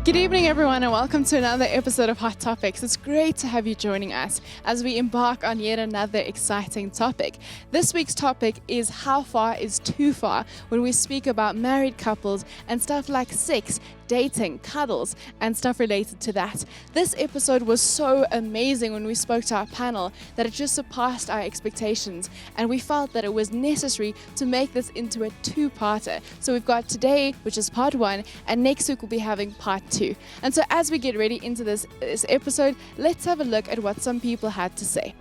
Good evening, everyone, and welcome to another episode of Hot Topics. It's great to have you joining us as we embark on yet another exciting topic. This week's topic is how far is too far when we speak about married couples and stuff like sex, dating, cuddles, and stuff related to that. This episode was so amazing when we spoke to our panel that it just surpassed our expectations, and we felt that it was necessary to make this into a two-parter. So we've got today, which is part one, and next week we'll be having part two. And so as we get ready into this episode, let's have a look at what some people had to say.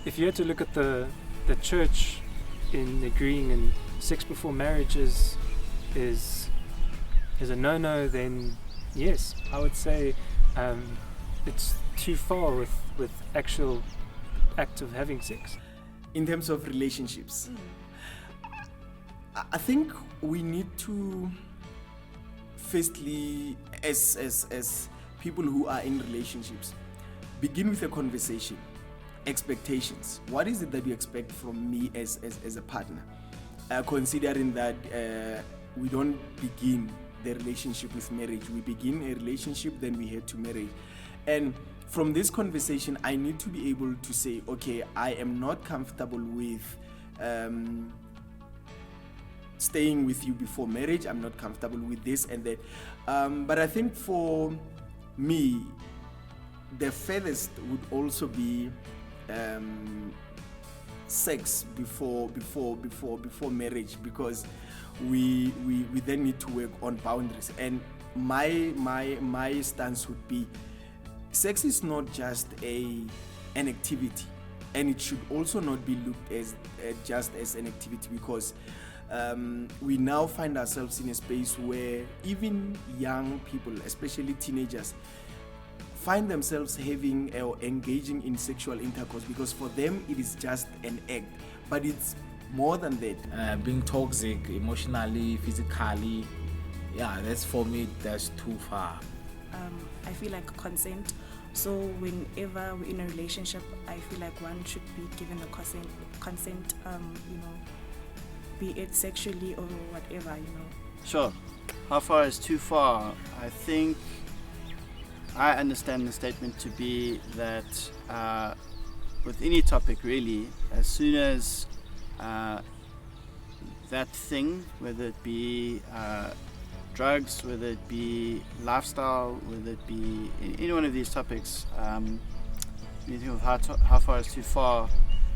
If you had to look at the church in agreeing in sex before marriage is a no-no, then yes, I would say it's too far with actual act of having sex. In terms of relationships, I think we need to firstly, as people who are in relationships, begin with a conversation, expectations. What is it that you expect from me as a partner? Considering that we don't begin the relationship with marriage. We begin a relationship, then we head to marriage. And from this conversation, I need to be able to say, okay, I am not comfortable with staying with you before marriage. I'm not comfortable with this and that. But I think for me, the furthest would also be sex before marriage, because we then need to work on boundaries. And my stance would be, sex is not just an activity, and it should also not be looked as just as an activity, because we now find ourselves in a space where even young people, especially teenagers, find themselves having or engaging in sexual intercourse because for them it is just an act, but it's more than that. Being toxic emotionally, physically, that's for me, that's too far. I feel like consent. So whenever we're in a relationship, I feel like one should be given a consent, be it sexually or whatever, Sure. How far is too far? I think I understand the statement to be that with any topic really, as soon as that thing, whether it be drugs, whether it be lifestyle, whether it be any one of these topics, anything of how far is too far,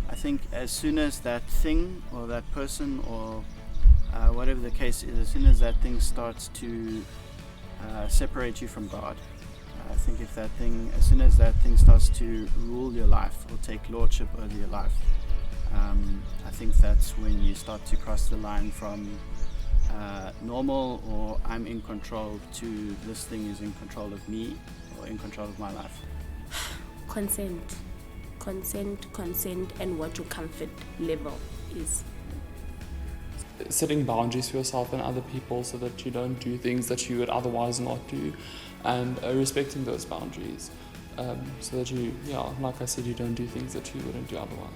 I think as soon as that thing or that person or whatever the case is, as soon as that thing starts to separate you from God, I think as soon as that thing starts to rule your life or take lordship over your life, I think that's when you start to cross the line from normal or I'm in control to this thing is in control of me or in control of my life. Consent, and what your comfort level is. Setting boundaries for yourself and other people so that you don't do things that you would otherwise not do, and respecting those boundaries so that you, like I said, you don't do things that you wouldn't do otherwise.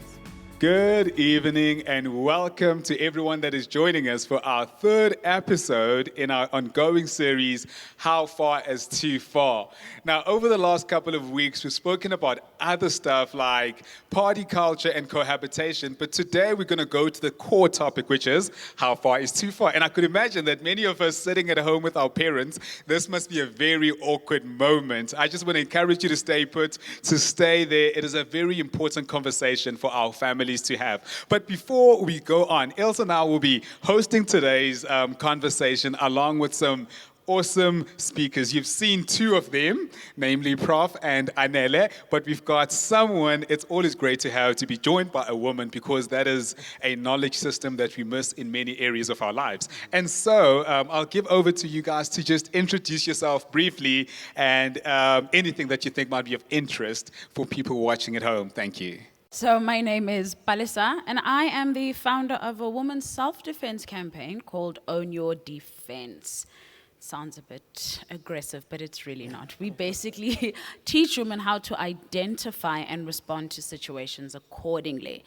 Good evening and welcome to everyone that is joining us for our third episode in our ongoing series, How Far is Too Far? Now, over the last couple of weeks, we've spoken about other stuff like party culture and cohabitation, but today we're going to go to the core topic, which is how far is too far? And I could imagine that many of us sitting at home with our parents, this must be a very awkward moment. I just want to encourage you to stay put, to stay there. It is a very important conversation for our families to have. But before we go on, Elsa and I will be hosting today's conversation along with some awesome speakers. You've seen two of them, namely Prof and Anele, but we've got someone it's always great to have to be joined by a woman, because that is a knowledge system that we miss in many areas of our lives. And so I'll give over to you guys to just introduce yourself briefly and anything that you think might be of interest for people watching at home. Thank you. So my name is Palisa, and I am the founder of a women's self-defense campaign called Own Your Defense. sounds a bit aggressive, but it's really not. We basically teach women how to identify and respond to situations accordingly.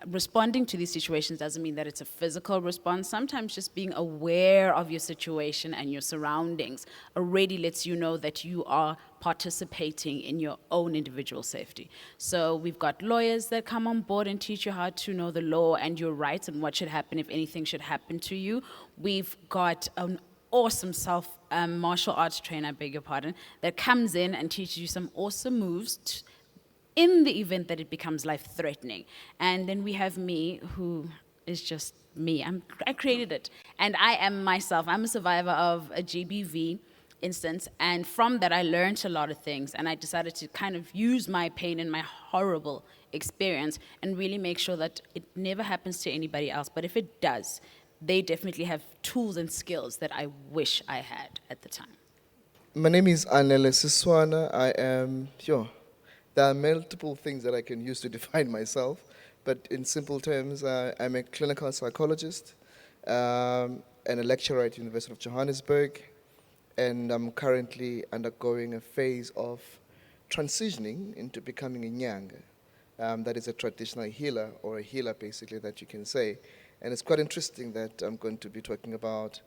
Responding to these situations doesn't mean that it's a physical response. Sometimes just being aware of your situation and your surroundings already lets you know that you are participating in your own individual safety. So we've got lawyers that come on board and teach you how to know the law and your rights and what should happen if anything should happen to you. We've got an awesome martial arts trainer, I beg your pardon, that comes in and teaches you some awesome moves in the event that it becomes life-threatening. And then we have me, who is just me. I created it. And I am myself. I'm a survivor of a GBV instance, and from that I learned a lot of things, and I decided to kind of use my pain and my horrible experience and really make sure that it never happens to anybody else. But if it does, they definitely have tools and skills that I wish I had at the time. My name is Anele Siswana. There are multiple things that I can use to define myself, but in simple terms, I'm a clinical psychologist and a lecturer at the University of Johannesburg, and I'm currently undergoing a phase of transitioning into becoming a nyanga. That is a traditional healer, or a healer basically, that you can say. And it's quite interesting that I'm going to be talking about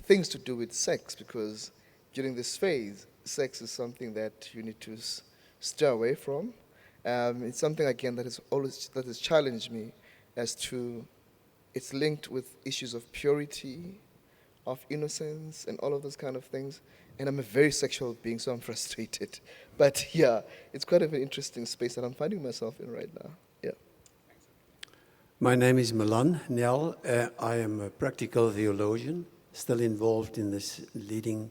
things to do with sex, because during this phase, sex is something that you need to steer away from. It's something, again, that has challenged me as to, it's linked with issues of purity, of innocence, and all of those kind of things. And I'm a very sexual being, so I'm frustrated. But yeah, it's quite an interesting space that I'm finding myself in right now. Yeah. My name is Milan. I am a practical theologian, still involved in this, leading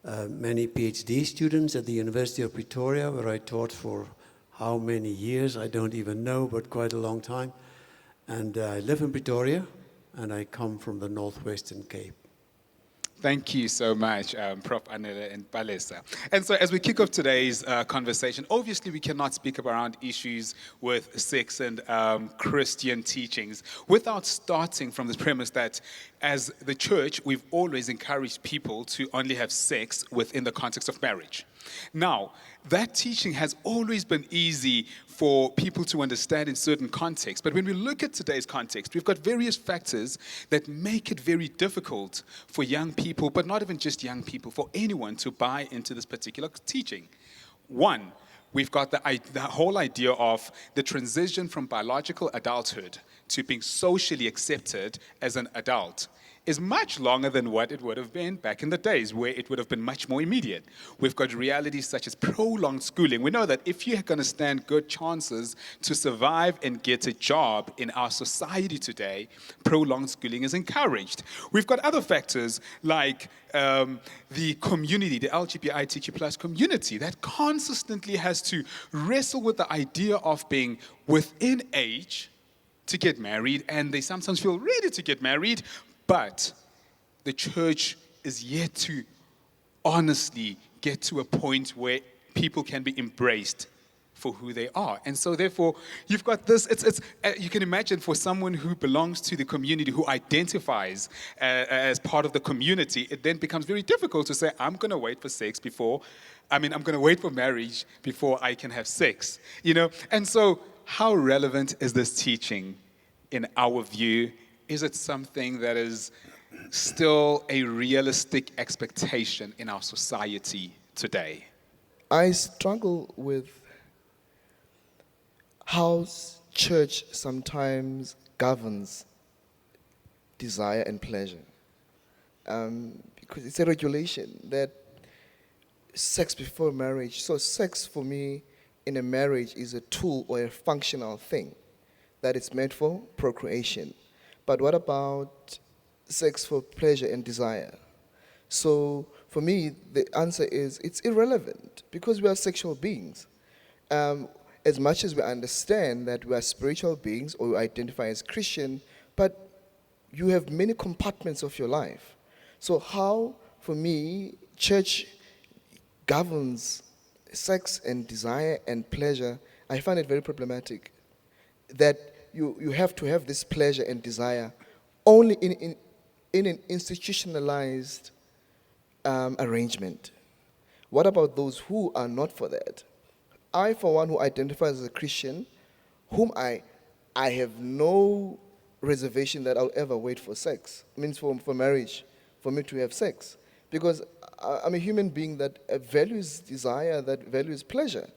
many PhD students at the University of Pretoria, where I taught for how many years, I don't even know, but quite a long time. And I live in Pretoria, and I come from the Northwestern Cape. Thank you so much, Prof. Anele and Palesa. And so as we kick off today's conversation, obviously we cannot speak around issues with sex and Christian teachings without starting from the premise that as the church, we've always encouraged people to only have sex within the context of marriage. Now, that teaching has always been easy for people to understand in certain contexts. But when we look at today's context, we've got various factors that make it very difficult for young people, but not even just young people, for anyone to buy into this particular teaching. One, we've got the whole idea of the transition from biological adulthood to being socially accepted as an adult is much longer than what it would have been back in the days, where it would have been much more immediate. We've got realities such as prolonged schooling. We know that if you're going to stand good chances to survive and get a job in our society today, prolonged schooling is encouraged. We've got other factors like the community, the LGBTQ plus community, that consistently has to wrestle with the idea of being within age to get married, and they sometimes feel ready to get married, but the church is yet to honestly get to a point where people can be embraced for who they are. And so therefore, you've got this, you can imagine for someone who belongs to the community, who identifies as part of the community, it then becomes very difficult to say, I'm going to wait for marriage before I can have sex, And so how relevant is this teaching in our view? Is it something that is still a realistic expectation in our society today? I struggle with how church sometimes governs desire and pleasure. Because it's a regulation that sex before marriage, so sex for me in a marriage is a tool or a functional thing that is meant for procreation. But what about sex for pleasure and desire? So for me, the answer is it's irrelevant because we are sexual beings. As much as we understand that we are spiritual beings or we identify as Christian, but you have many compartments of your life. So how, for me, church governs sex and desire and pleasure, I find it very problematic. That you have to have this pleasure and desire only in an institutionalized arrangement? What about those who are not for that? I, for one, who identifies as a Christian, whom I have no reservation that I'll ever wait for sex. Means for marriage, for me to have sex. Because I'm a human being that values desire, that values pleasure,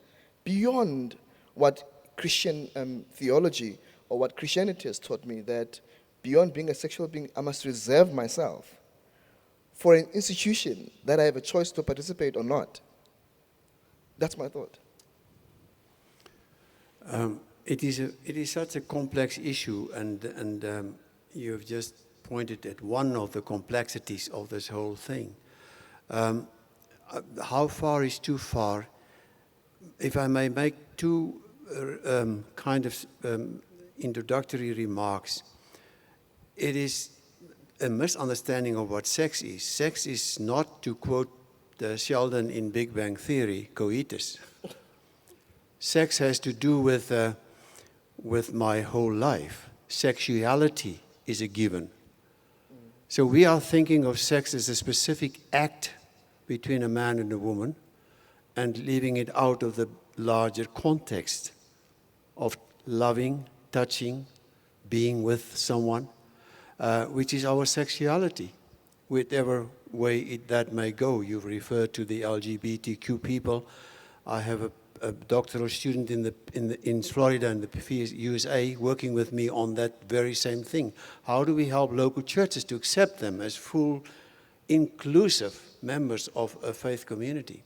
beyond what Christian theology or what Christianity has taught me, that beyond being a sexual being, I must reserve myself for an institution that I have a choice to participate or not. That's my thought. It is such a complex issue, and you've just pointed at one of the complexities of this whole thing. How far is too far? If I may make two introductory remarks, it is a misunderstanding of what sex is. Sex is not, to quote Sheldon in Big Bang Theory, coitus. Sex has to do with my whole life. Sexuality is a given. So we are thinking of sex as a specific act between a man and a woman and leaving it out of the larger context of loving, touching, being with someone, which is our sexuality, whichever way that may go. You've referred to the LGBTQ people. I have a doctoral student in Florida in the USA working with me on that very same thing. How do we help local churches to accept them as full, inclusive members of a faith community?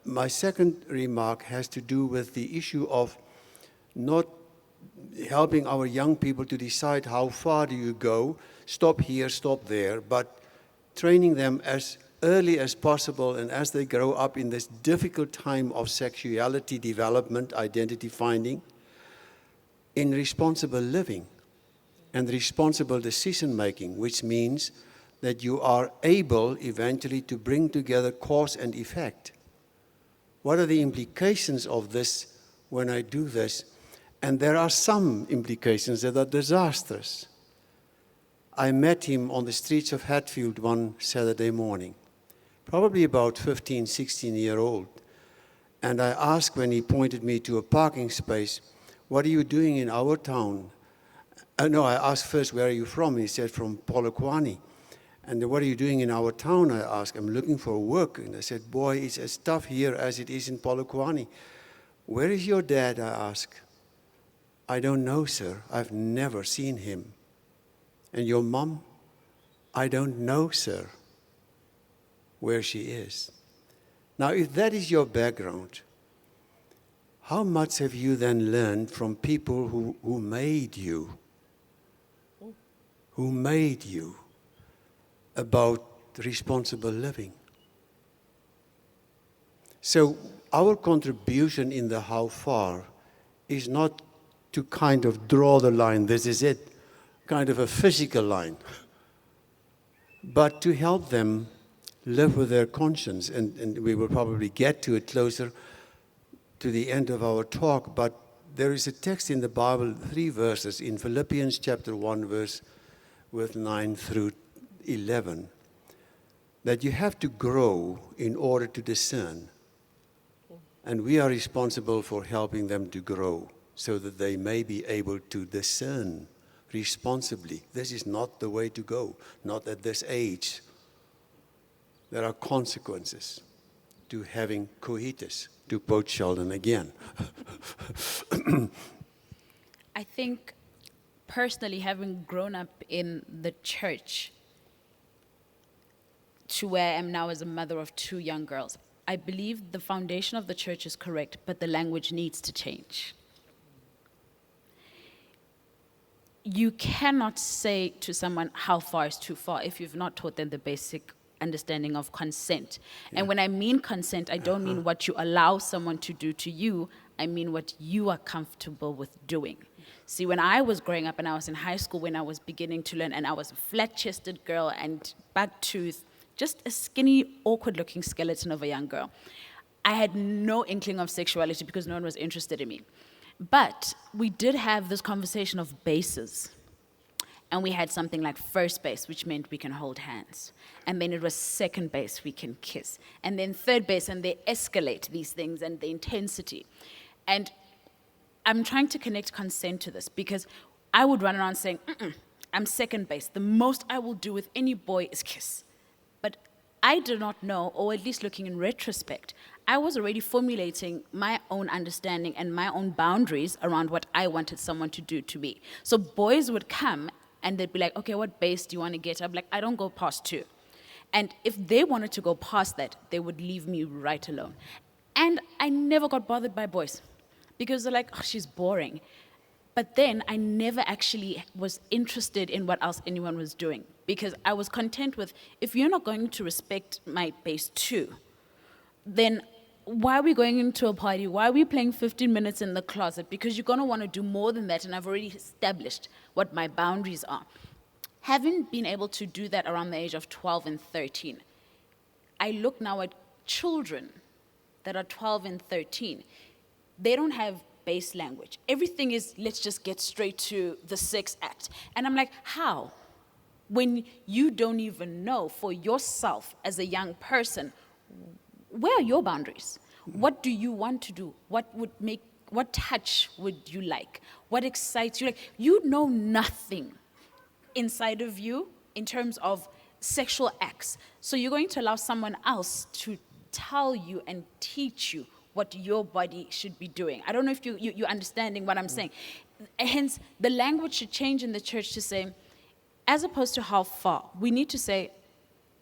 My second remark has to do with the issue of not helping our young people to decide how far do you go, stop here, stop there, but training them as early as possible, and as they grow up in this difficult time of sexuality development, identity finding, in responsible living and responsible decision making, which means that you are able eventually to bring together cause and effect. What are the implications of this when I do this? And there are some implications that are disastrous. I met him on the streets of Hatfield one Saturday morning, probably about 15, 16-year-old. And I asked, when he pointed me to a parking space, what are you doing in our town? No, I asked first, where are you from? He said, from Polokwane. And what are you doing in our town? I asked. I'm looking for work. And I said, boy, it's as tough here as it is in Polokwane. Where is your dad? I asked. I don't know, sir. I've never seen him. And your mom? I don't know, sir, where she is. Now, if that is your background, how much have you then learned from people who made you? Who made you about responsible living? So our contribution in the how far is not to kind of draw the line, this is it, kind of a physical line, but to help them live with their conscience. And we will probably get to it closer to the end of our talk, but there is a text in the Bible, 3 verses, in Philippians chapter 1, verse with 9 through 11, that you have to grow in order to discern. And we are responsible for helping them to grow so that they may be able to discern responsibly. This is not the way to go, not at this age. There are consequences to having coitus, to quote Sheldon again. I think, personally, having grown up in the church to where I am now as a mother of 2 young girls, I believe the foundation of the church is correct, but the language needs to change. You cannot say to someone how far is too far if you've not taught them the basic understanding of consent. Yeah. And when I mean consent, I don't mean what you allow someone to do to you, I mean what you are comfortable with doing. See, when I was growing up and I was in high school, when I was beginning to learn, and I was a flat-chested girl and buck-toothed, just a skinny, awkward-looking skeleton of a young girl, I had no inkling of sexuality because no one was interested in me. But we did have this conversation of bases. And we had something like first base, which meant we can hold hands. And then it was second base, we can kiss. And then third base, and they escalate these things and the intensity. And I'm trying to connect consent to this because I would run around saying, I'm second base. The most I will do with any boy is kiss. But I do not know, or at least looking in retrospect, I was already formulating my own understanding and my own boundaries around what I wanted someone to do to me. So boys would come and they'd be like, okay, what base do you want to get? I'd be like, I don't go past 2. And if they wanted to go past that, they would leave me right alone. And I never got bothered by boys because they're like, oh, she's boring. But then I never actually was interested in what else anyone was doing because I was content with, if you're not going to respect my base 2, then why are we going into a party? Why are we playing 15 minutes in the closet? Because you're going to want to do more than that, and I've already established what my boundaries are. Having been able to do that around the age of 12 and 13, I look now at children that are 12 and 13. They don't have base language. Everything is, let's just get straight to the sex act. And I'm like, how? When you don't even know for yourself as a young person, where are your boundaries? What do you want to do? What touch would you like? What excites you? Like, you know nothing inside of you in terms of sexual acts. So you're going to allow someone else to tell you and teach you what your body should be doing. I don't know if you're understanding what I'm saying. Hence, the language should change in the church to say, as opposed to how far, we need to say,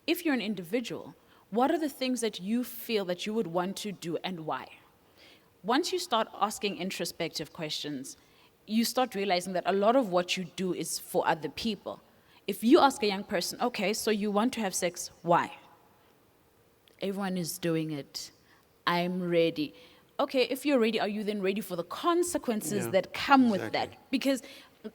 if you're an individual, what are the things that you feel that you would want to do and why? Once you start asking introspective questions, you start realizing that a lot of what you do is for other people. If you ask a young person, okay, so you want to have sex, why? Everyone is doing it. I'm ready. Okay, if you're ready, are you then ready for the consequences that come with that? Because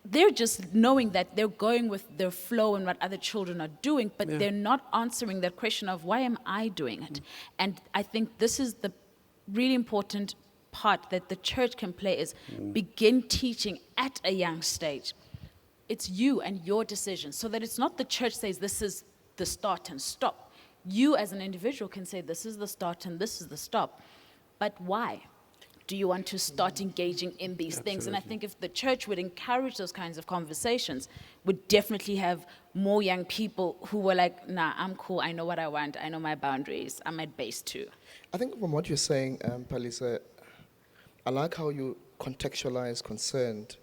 they're just knowing that they're going with their flow and what other children are doing, but they're not answering that question of, why am I doing it? And I think this is the really important part that the church can play is begin teaching at a young stage. It's you and your decision, so that it's not the church says this is the start and stop. You as an individual can say this is the start and this is the stop. But why do you want to start engaging in these things? And I think if the church would encourage those kinds of conversations, would definitely have more young people who were like, nah, I'm cool, I know what I want, I know my boundaries, I'm at base 2. I think from what you're saying, Palisa, I like how you contextualize concerned.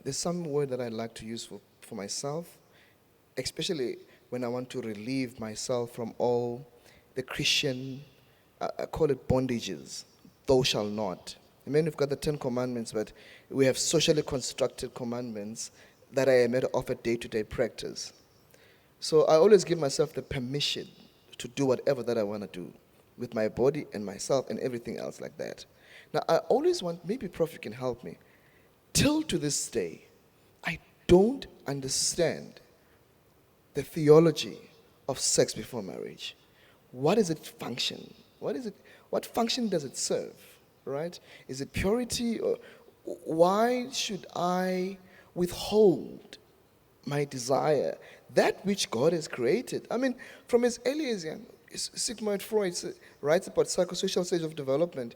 There's some word that I like to use for myself, especially when I want to relieve myself from all the Christian, I call it bondages. Thou shalt not. I mean, we've got the 10 commandments, but we have socially constructed commandments that I am of a day-to-day practice. So I always give myself the permission to do whatever that I want to do with my body and myself and everything else like that. Now, I always want, maybe Prophet can help me. Till to this day, I don't understand the theology of sex before marriage. What does it function? What function does it serve, right? Is it purity? Or why should I withhold my desire, that which God has created? I mean, from as early as young, Sigmund Freud writes about psychosocial stage of development.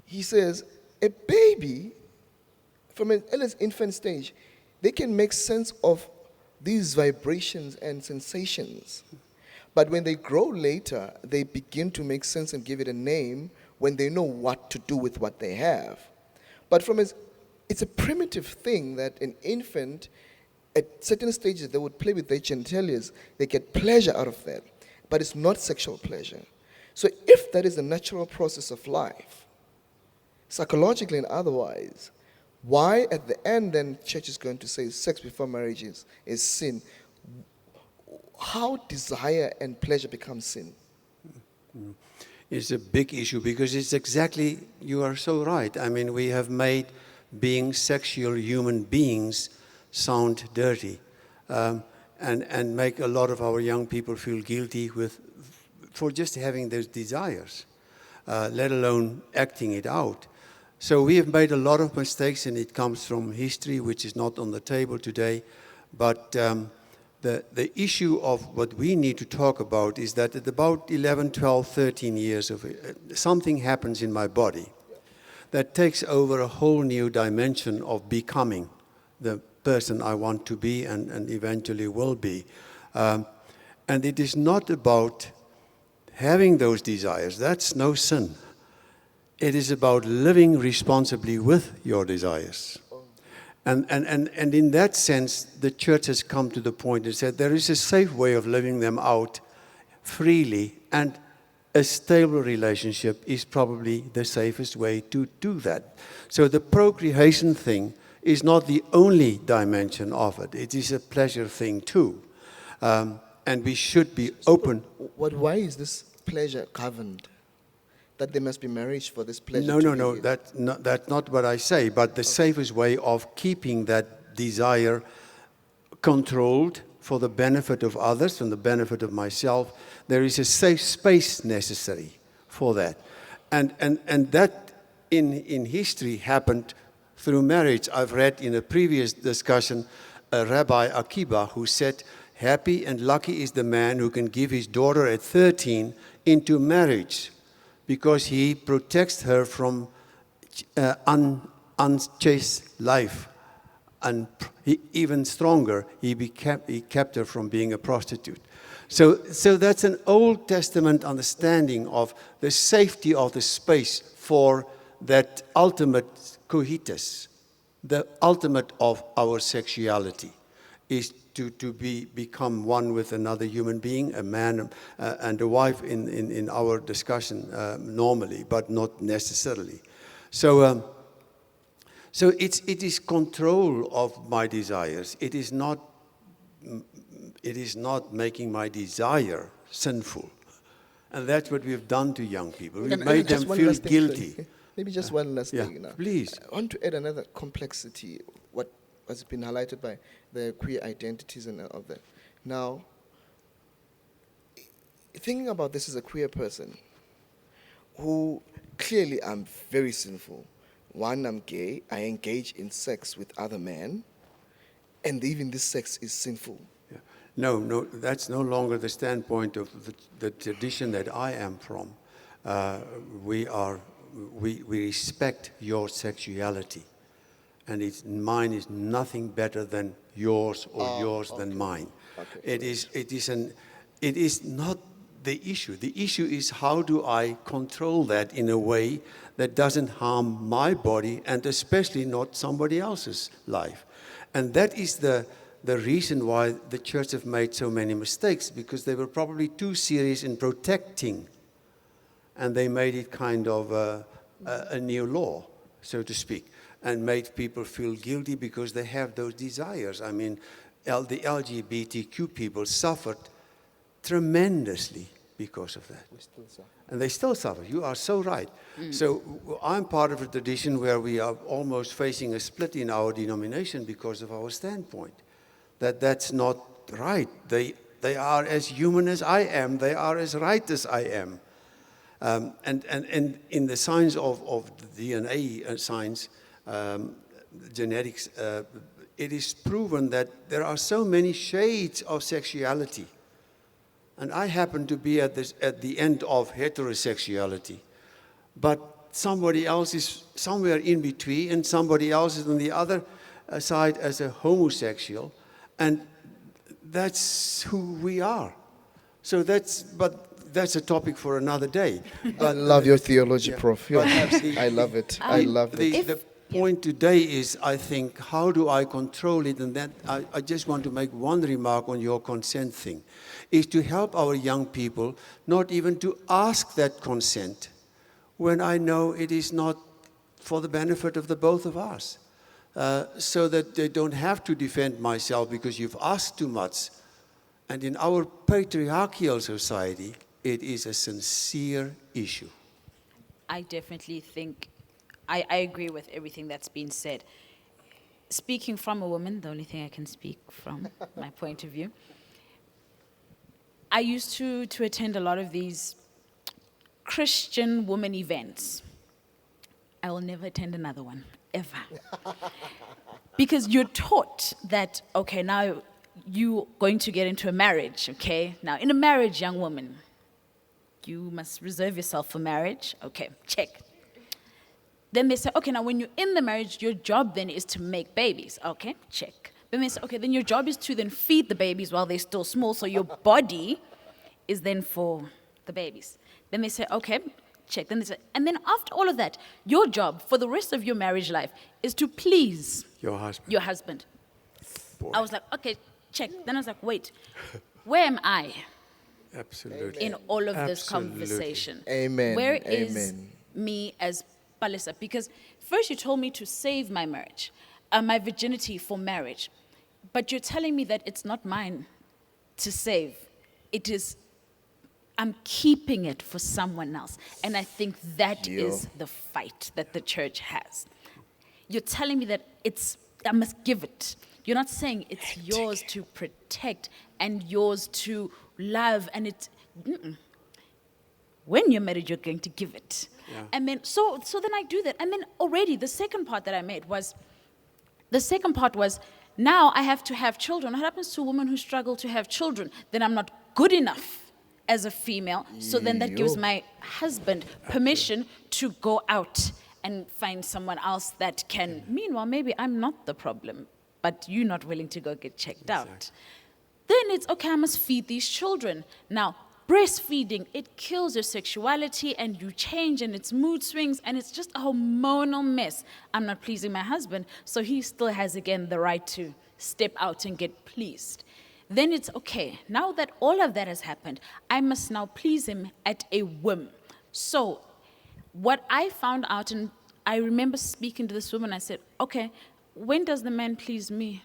He says, a baby, from an early infant stage, they can make sense of these vibrations and sensations. But when they grow later, they begin to make sense and give it a name when they know what to do with what they have. But it's a primitive thing that an infant, at certain stages, they would play with their genitalia. They get pleasure out of that. But it's not sexual pleasure. So if that is the natural process of life, psychologically and otherwise, why at the end then church is going to say sex before marriage is sin? How desire and pleasure become sin? It's a big issue because it's exactly, you are so right. I mean, we have made being sexual human beings sound dirty and make a lot of our young people feel guilty for just having those desires, let alone acting it out. So we have made a lot of mistakes, and it comes from history, which is not on the table today. But the issue of what we need to talk about is that at about 11, 12, 13 years of something happens in my body that takes over a whole new dimension of becoming the person I want to be and eventually will be. And it is not about having those desires. That's no sin. It is about living responsibly with your desires. And in that sense, the church has come to the point and said there is a safe way of living them out freely, and a stable relationship is probably the safest way to do that. So the procreation thing is not the only dimension of it. It is a pleasure thing too. And we should be open. Why is this pleasure governed? That there must be marriage for this pleasure? No. That's not what I say. But the safest way of keeping that desire controlled for the benefit of others and the benefit of myself, there is a safe space necessary for that. And that in history happened through marriage. I've read in a previous discussion Rabbi Akiba who said, happy and lucky is the man who can give his daughter at 13 into marriage, because he protects her from unchaste life. And even stronger, he kept her from being a prostitute. So that's an Old Testament understanding of the safety of the space for that ultimate coitus, the ultimate of our sexuality, is to become one with another human being, a man and a wife in our discussion normally, but not necessarily. So it is control of my desires. It is not making my desire sinful. And that's what we've done to young people. We've made them feel guilty. Maybe just one last thing now. Please. I want to add another complexity, what has been highlighted by the queer identities and of that. Now, thinking about this as a queer person, who clearly I'm very sinful. One, I'm gay, I engage in sex with other men, and even this sex is sinful. Yeah. No, that's no longer the standpoint of the tradition that I am from. We respect your sexuality, and mine is nothing better than yours or yours than mine. Okay. It is not the issue. The issue is how do I control that in a way that doesn't harm my body and especially not somebody else's life. And that is the reason why the church have made so many mistakes, because they were probably too serious in protecting, and they made it kind of a new law, so to speak, and made people feel guilty because they have those desires. I mean, the LGBTQ people suffered tremendously because of that. And they still suffer. You are so right. So I'm part of a tradition where we are almost facing a split in our denomination because of our standpoint. That's not right. They are as human as I am. They are as right as I am. And in the science of DNA science, genetics, it is proven that there are so many shades of sexuality. And I happen to be at the end of heterosexuality. But somebody else is somewhere in between, and somebody else is on the other side as a homosexual. And that's who we are. So that's a topic for another day. I love your theology, Prof. I love it. I love it. The point today is, I think, how do I control it? And that I just want to make one remark on your consent thing, is to help our young people not even to ask that consent when I know it is not for the benefit of the both of us. So that they don't have to defend myself because you've asked too much. And in our patriarchal society, it is a sincere issue. I definitely think, I agree with everything that's been said. Speaking from a woman, the only thing I can speak from my point of view, I used to attend a lot of these Christian woman events. I will never attend another one. ever. Because you're taught that, okay, now you're going to get into a marriage, okay? Now, in a marriage, young woman, you must reserve yourself for marriage. Okay, check. Then they say, okay, now when you're in the marriage, your job then is to make babies. Okay, check. Then they say, okay, then your job is to then feed the babies while they're still small, so your body is then for the babies. Then they say, okay, check. Then they say, and then after all of that, your job for the rest of your marriage life is to please Your husband. your husband. I was like, okay, check. Then I was like, wait, where am I Absolutely. in all of this Absolutely. conversation? Amen. Where is Amen. me as Palisa? Because first you told me to save my marriage, my virginity for marriage. But you're telling me that it's not mine to save. It is, I'm keeping it for someone else. And I think that is the fight that the church has. You're telling me that I must give it. You're not saying it's yours to protect and yours to love, and it's, when you're married, you're going to give it. Yeah. And then, so then I do that. And then already the second part that I made was, now I have to have children. What happens to women who struggle to have children? Then I'm not good enough as a female. So then that gives my husband permission to go out and find someone else that can. Meanwhile, maybe I'm not the problem, but you're not willing to go get checked out. Then it's, okay, I must feed these children. Now, breastfeeding, it kills your sexuality and you change and it's mood swings and it's just a hormonal mess. I'm not pleasing my husband, so he still has, again, the right to step out and get pleased. Then it's, okay, now that all of that has happened, I must now please him at a whim. So what I found out, and I remember speaking to this woman, I said, okay, when does the man please me?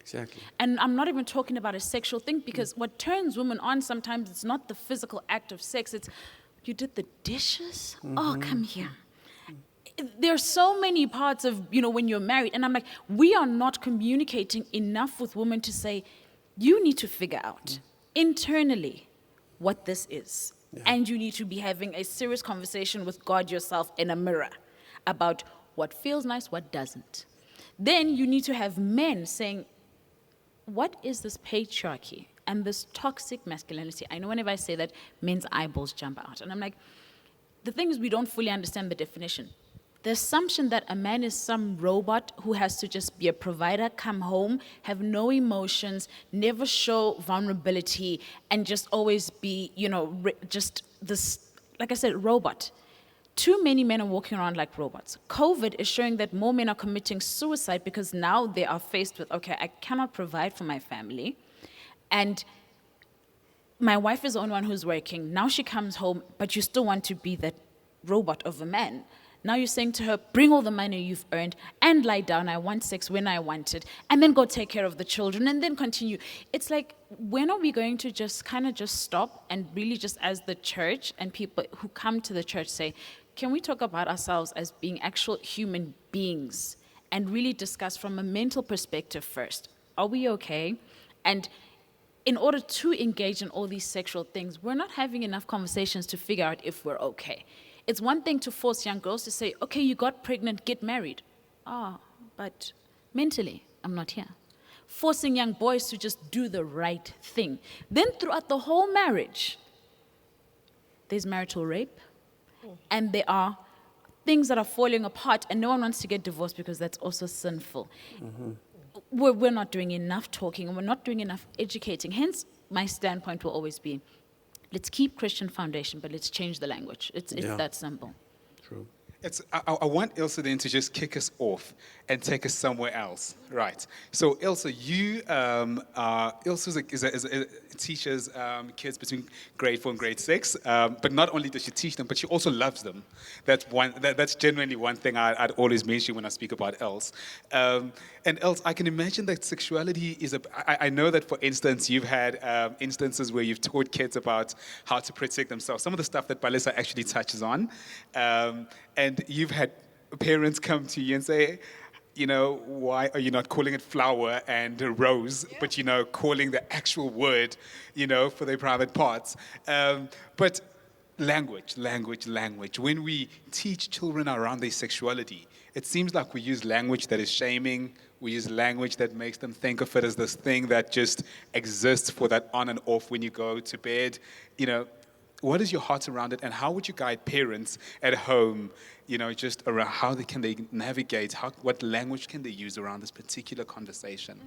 Exactly. And I'm not even talking about a sexual thing, because what turns women on sometimes, it's not the physical act of sex, it's, you did the dishes? Oh, come here. There are so many parts of, when you're married, and I'm like, we are not communicating enough with women to say, you need to figure out internally what this is. Yeah. And you need to be having a serious conversation with God yourself in a mirror about what feels nice, what doesn't. Then you need to have men saying, what is this patriarchy and this toxic masculinity? I know whenever I say that, men's eyeballs jump out. And I'm like, the thing is, we don't fully understand the definition. The assumption that a man is some robot who has to just be a provider, come home, have no emotions, never show vulnerability, and just always be, just this, like I said, robot. Too many men are walking around like robots. COVID is showing that more men are committing suicide because now they are faced with, okay, I cannot provide for my family, and my wife is the only one who's working. Now she comes home, but you still want to be that robot of a man. Now you're saying to her, bring all the money you've earned and lie down. I want sex when I want it. And then go take care of the children and then continue. It's like, when are we going to just stop and really just as the church and people who come to the church say, can we talk about ourselves as being actual human beings and really discuss from a mental perspective first? Are we okay? And in order to engage in all these sexual things, we're not having enough conversations to figure out if we're okay. It's one thing to force young girls to say, okay, you got pregnant, get married. But mentally, I'm not here. Forcing young boys to just do the right thing. Then throughout the whole marriage, there's marital rape, and there are things that are falling apart, and no one wants to get divorced because that's also sinful. We're not doing enough talking, and we're not doing enough educating. Hence, my standpoint will always be, let's keep Christian foundation, but let's change the language. It's that simple. True. I want Ilse then to just kick us off and take us somewhere else, right? So Ilse, you teaches kids between grade 4 and grade 6, but not only does she teach them, but she also loves them. That's genuinely one thing I'd always mention when I speak about Ilse. And Ilse, I can imagine that sexuality is I know that, for instance, you've had instances where you've taught kids about how to protect themselves. Some of the stuff that Palisa actually touches on. And you've had parents come to you and say, why are you not calling it flower and rose, but, calling the actual word, for their private parts. But language. When we teach children around their sexuality, it seems like we use language that is shaming. We use language that makes them think of it as this thing that just exists for that on and off when you go to bed. What is your heart around it, and how would you guide parents at home, just around how can they navigate, what language can they use around this particular conversation?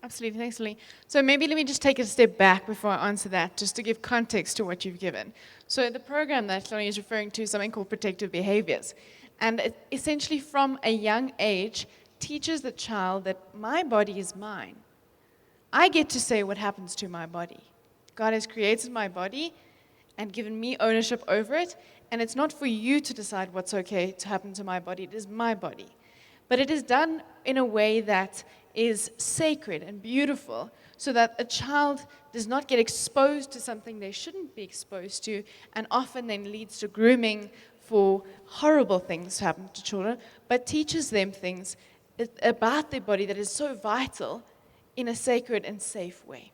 Absolutely, thanks, Lee. So maybe let me just take a step back before I answer that, just to give context to what you've given. So the program that Lonnie is referring to is something called protective behaviors. And it essentially from a young age teaches the child that my body is mine. I get to say what happens to my body. God has created my body and given me ownership over it, and it's not for you to decide what's okay to happen to my body. It is my body. But it is done in a way that is sacred and beautiful, so that a child does not get exposed to something they shouldn't be exposed to, and often then leads to grooming for horrible things to happen to children, but teaches them things about their body that is so vital in a sacred and safe way.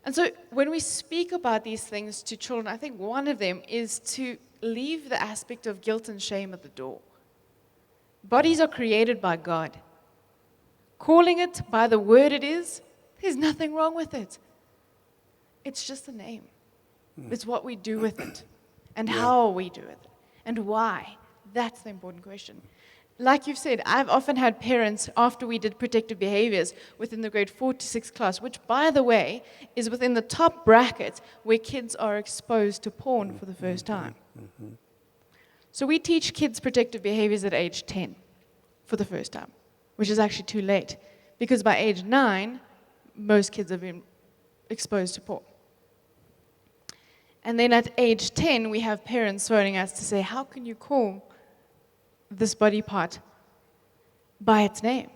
And so when we speak about these things to children, I think one of them is to leave the aspect of guilt and shame at the door. Bodies are created by God. Calling it by the word it is, there's nothing wrong with it. It's just a name. It's what we do with it, and how we do it, and why. That's the important question. Like you've said, I've often had parents, after we did protective behaviors within the grade 4 to 6 class, which, by the way, is within the top bracket where kids are exposed to porn for the first time. So we teach kids protective behaviors at age 10 for the first time, which is actually too late, because by age 9, most kids have been exposed to porn. And then at age 10, we have parents phoning us to say, how can you call this body part by its name?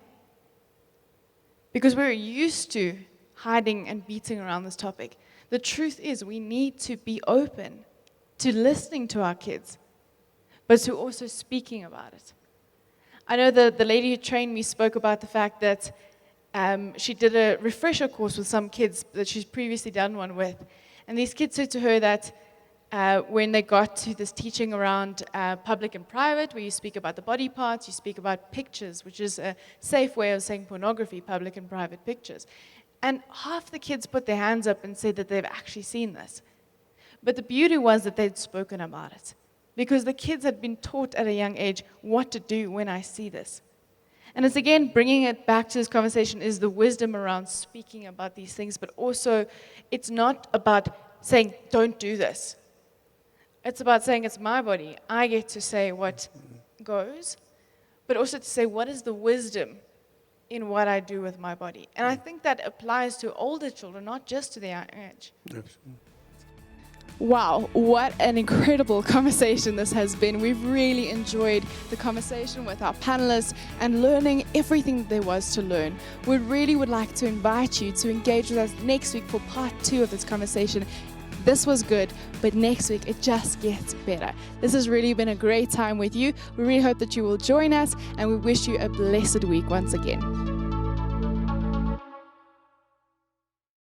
Because we're used to hiding and beating around this topic. The truth is we need to be open to listening to our kids, but to also speaking about it. I know the lady who trained me spoke about the fact that she did a refresher course with some kids that she's previously done one with. And these kids said to her that when they got to this teaching around public and private, where you speak about the body parts, you speak about pictures, which is a safe way of saying pornography, public and private pictures. And half the kids put their hands up and said that they've actually seen this. But the beauty was that they'd spoken about it, because the kids had been taught at a young age what to do when I see this. And it's again, bringing it back to this conversation is the wisdom around speaking about these things, but also it's not about saying, don't do this. It's about saying, it's my body. I get to say what goes, but also to say, what is the wisdom in what I do with my body? And I think that applies to older children, not just to the young age. Absolutely. Wow, what an incredible conversation this has been. We've really enjoyed the conversation with our panelists and learning everything that there was to learn. We really would like to invite you to engage with us next week for part 2 of this conversation. This was good, but next week it just gets better. This has really been a great time with you. We really hope that you will join us, and we wish you a blessed week once again.